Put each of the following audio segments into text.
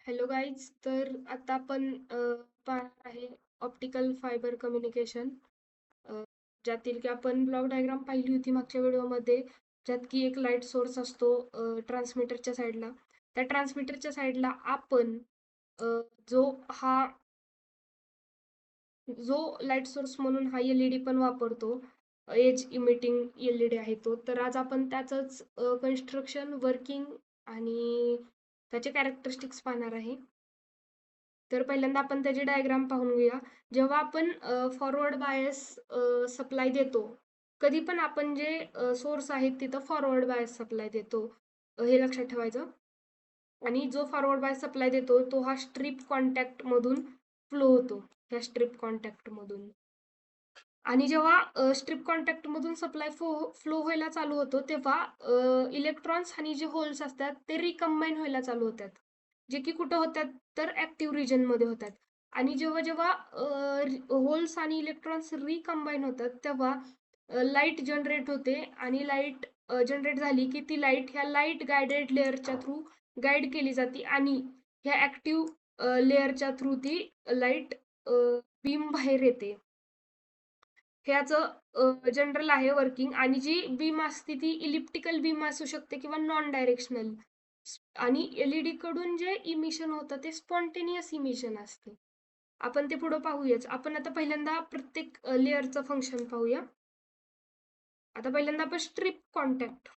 Hello guys. तर आता आपण पाहणार आहे ऑप्टिकल फायबर कम्युनिकेशन, ज्यातील की आपण ब्लॉक डायग्राम पाहिली होती मागच्या व्हिडिओमध्ये, ज्यात की एक लाईट सोर्स असतो ट्रान्समीटरच्या साईडला. त्या ट्रान्समीटरच्या साईडला आपण अ, जो हा जो लाईट सोर्स म्हणून हा एलईडी पण वापरतो, एज इमिटिंग एलईडी आहे तो. तर आज आपण त्याचंच कन्स्ट्रक्शन, वर्किंग आणि त्याचे कॅरेक्टरिस्टिक्स पाहणार आहे. तर पहिल्यांदा आपण त्याची डायग्राम पाहून घेऊया. जेव्हा आपण फॉरवर्ड बायस सप्लाय देतो, कधी पण आपण जे सोर्स आहेत तिथं फॉरवर्ड बायस सप्लाय देतो, हे लक्षात ठेवायचं. आणि जो फॉरवर्ड बायस सप्लाय देतो तो हा स्ट्रीप कॉन्टॅक्ट मधून फ्लो होतो, ह्या स्ट्रीप कॉन्टॅक्ट मधून. आणि जेव्हा स्ट्रीप कॉन्टॅक्ट मधून सप्लाय फ्लो व्हायला चालू होतो, तेव्हा इलेक्ट्रॉन्स आणि जे होल्स असतात ते रिकम्बाईन व्हायला चालू होतात, जे की कुठं होतात तर ऍक्टिव्ह रिजन मध्ये होतात. आणि जेव्हा जेव्हा होल्स आणि इलेक्ट्रॉन्स रिकम्बाईन होतात, तेव्हा लाईट जनरेट होते. आणि लाईट जनरेट झाली की ती लाईट ह्या लाईट गायडेड लेअरच्या थ्रू गाईड केली जाते, आणि ह्या ऍक्टिव्ह लेअरच्या थ्रू ती लाईट बीम बाहेर येते. ह्याचं जनरल आहे वर्किंग. आणि जी बीम असते ती इलिप्टिकल बीम असू शकते किंवा नॉन डायरेक्शनल. आणि एलईडी कडून जे इमिशन होतं ते स्पॉन्टेनियस इमिशन असते. आपण ते पुढे पाहूयाच. आपण आता पहिल्यांदा प्रत्येक लेअरचं फंक्शन पाहूया. आता पहिल्यांदा आपण स्ट्रीप कॉन्टॅक्ट,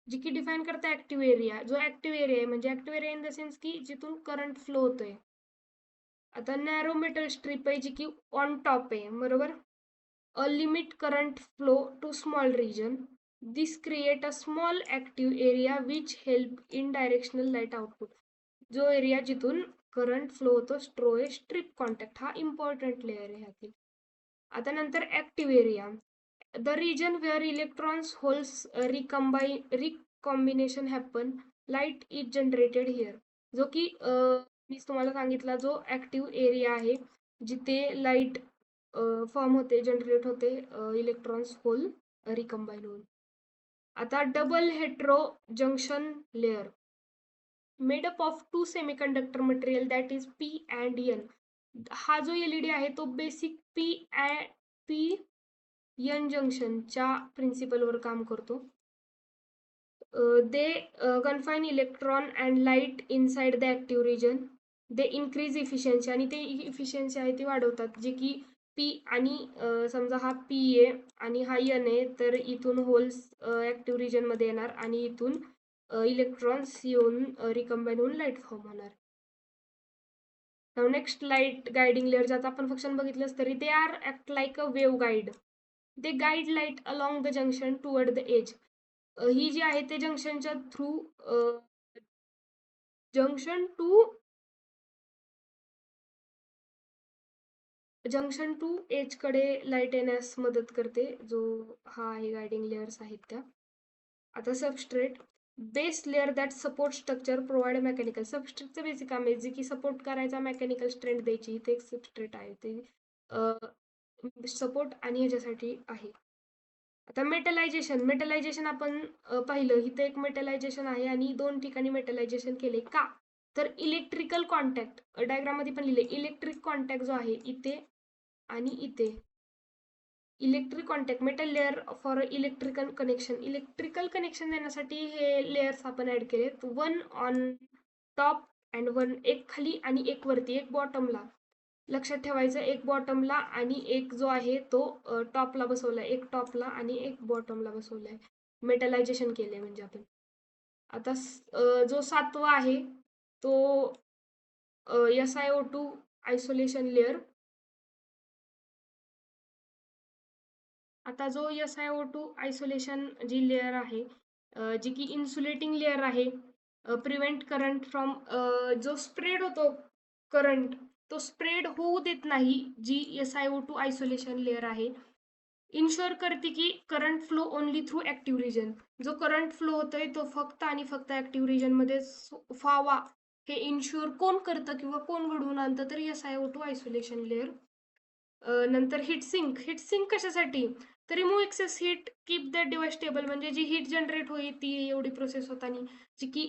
जी की डिफाईन करता ऍक्टिव्ह एरिया. जो ऍक्टिव्ह एरिया आहे म्हणजे active area in the sense की जिथून करंट फ्लो होतोय. आता नॅरो मेटल स्ट्रीप आहे जी की ऑन टॉप आहे, बरोबर. A limit current flow to small region. This create a small active area which help in directional light output. जो एरिया जिथून करंट फ्लो होतो स्ट्रो आहे, स्ट्रीप कॉन्टॅक्ट हा इम्पॉर्टंट लेअर आहे ह्यातील. आता नंतर active area, the region where electrons holes recombination happen, light is generated here. जो की मी तुम्हाला सांगितला जो ऍक्टिव्ह एरिया आहे, जिथे लाईट फॉर्म होते, जनरेट होते, इलेक्ट्रॉन्स होल रिकम्बाईन होऊन. आता double hetero junction layer made up of two semiconductor material that is P and N. हा जो एलईडी आहे तो बेसिक पी एन जंक्शनच्या प्रिन्सिपलवर काम करतो. They confine electron and light inside the active region. They increase efficiency, आणि ते इफिशियन्सी आहे ती वाढवतात. जे की पी आणि समजा हा पी आहे आणि हा एन आहे, तर इथून होल्स ऍक्टिव्ह रिजन मध्ये येणार आणि इथून इलेक्ट्रॉन्स येऊन रिकम्बाईन होऊन लाईट फॉर्म होणार. नेक्स्ट लाईट गायडिंग लेअर, ज्याचं आपण फंक्शन बघितलंच तरी they are act like a wave guide. They guide light along the junction toward the edge. ही जी आहे ते जंक्शनच्या थ्रू जंक्शन टू एज कडे लाईट येण्यास मदत करते, जो हा आहे गायडिंग लेअर्स आहेत त्या. आता substrate, base layer that support structure provide mechanical. सबस्ट्रेटचं बेसिक काम आहे जे की सपोर्ट करायचा, मेकॅनिकल स्ट्रेंथ द्यायची, ते एक सबस्ट्रेट आहे, ते सपोर्ट आणि ह्याच्यासाठी आहे. आता मेटलायझेशन आपण पाहिलं, इथे एक मेटलायझेशन आहे आणि दोन ठिकाणी मेटलायझेशन केले का, तर इलेक्ट्रिकल कॉन्टॅक्ट डायग्राम मध्ये पण लिहिले. इलेक्ट्रिक कॉन्टॅक्ट जो आहे इथे आणि इथे, electric contact metal layer for electrical connection. Electrical connection देण्यासाठी हे लेयर्स आपण ऍड केलेत. One on top and one, एक खाली आणि एक वरती, एक बॉटमला. लक्षात ठेवायचं, एक बॉटमला आणि एक जो आहे तो टॉपला बसवलाय, एक टॉपला आणि एक बॉटमला बसवलाय. मेटलायझेशन केलंय म्हणजे आपण. आता जो सातवा आहे तो SiO2 आयसोलेशन लेअर. आता जो SiO2 आयसोलेशन जी लेअर आहे, जी की इन्सुलेटिंग लेअर आहे, प्रिव्हेंट करंट फ्रॉम, जो स्प्रेड होतो करंट तो स्प्रेड होऊ देत नाही, जी SiO2 आयसोलेशन लेअर आहे. इन्शुअर करते की current flow only through active region. जो करंट फ्लो होतोय तो फक्त आणि फक्त ऍक्टिव्ह रिजन मध्ये व्हावा, हे इन्शुअर कोण करतं किंवा कोण घडवून आणतं, तर SiO2 आयसोलेशन लेअर. नंतर हिटसिंक. हिटसिंक कशासाठी, तर remove excess heat, keep that device stable, म्हणजे जी हीट जनरेट होईल ती एवढी प्रोसेस होताना जी की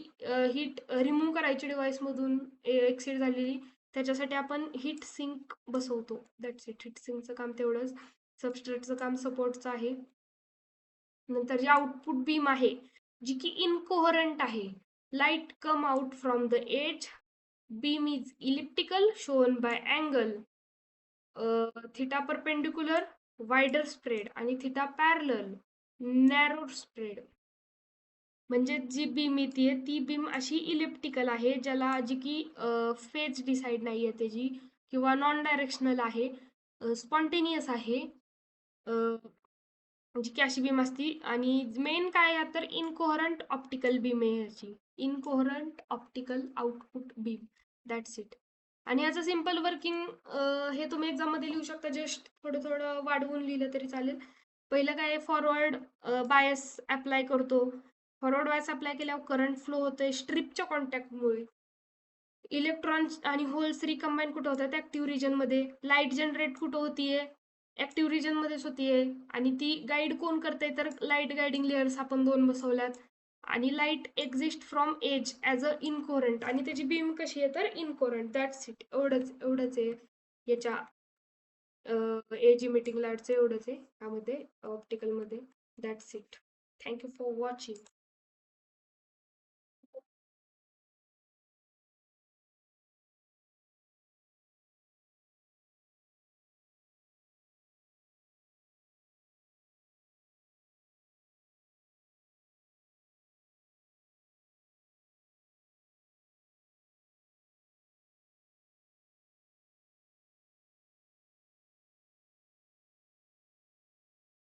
हीट रिमूव्ह करायची डिव्हाइसमधून एक्सिड झालेली, त्याच्यासाठी आपण हीट सिंक बसवतो. That's it. हीट सिंकचं काम तेवढंच. सबस्ट्रेटचं काम सपोर्टचं आहे. नंतर जी आउटपुट बीम आहे जी की इनकोहरंट आहे. Light come out from the edge, beam is elliptical shown by angle theta perpendicular, wider spread, आणि थिटा पॅरलल, नॅरो स्प्रेड. म्हणजे जी बीम येते ती बीम अशी इलिप्टिकल आहे, ज्याला जी की फेज डिसाईड नाही आहे त्याची, किंवा नॉन डायरेक्शनल आहे, स्पॉन्टेनियस आहे, जी की अशी बीम असती. आणि मेन काय आहे तर इनकोहरंट ऑप्टिकल बीम आहे याची. Incoherent optical output beam. That's it. आणि याचं सिम्पल वर्किंग हे तुम्ही एक्झाममध्ये लिहू शकता. जस्ट थोडं थोडं वाढवून लिहिलं तरी चालेल. पहिलं काय, फॉरवर्ड बायस अप्लाय करतो. फॉरवर्ड बायस अप्लाय केल्यावर करंट फ्लो होतोय स्ट्रिपच्या कॉन्टॅक्टमुळे. इलेक्ट्रॉन्स आणि होल्स रिकम्बाईन कुठं होतात, ऍक्टिव्ह रिजन मध्ये. लाईट जनरेट कुठं होतीये, ऍक्टिव्ह रिजन मध्येच होतीये. आणि ती गाईड कोण करते तर लाईट गायडिंग लेअर्स आपण 2 बसवल्यात. आणि light exist from edge as a incoherent, आणि त्याची बीम कशी आहे तर इनकोरंट. That's it. एवढंच आहे याच्या एज इमिटिंग लाईटचं, एवढंच आहे यामध्ये ऑप्टिकलमध्ये. That's it. Thank you for watching.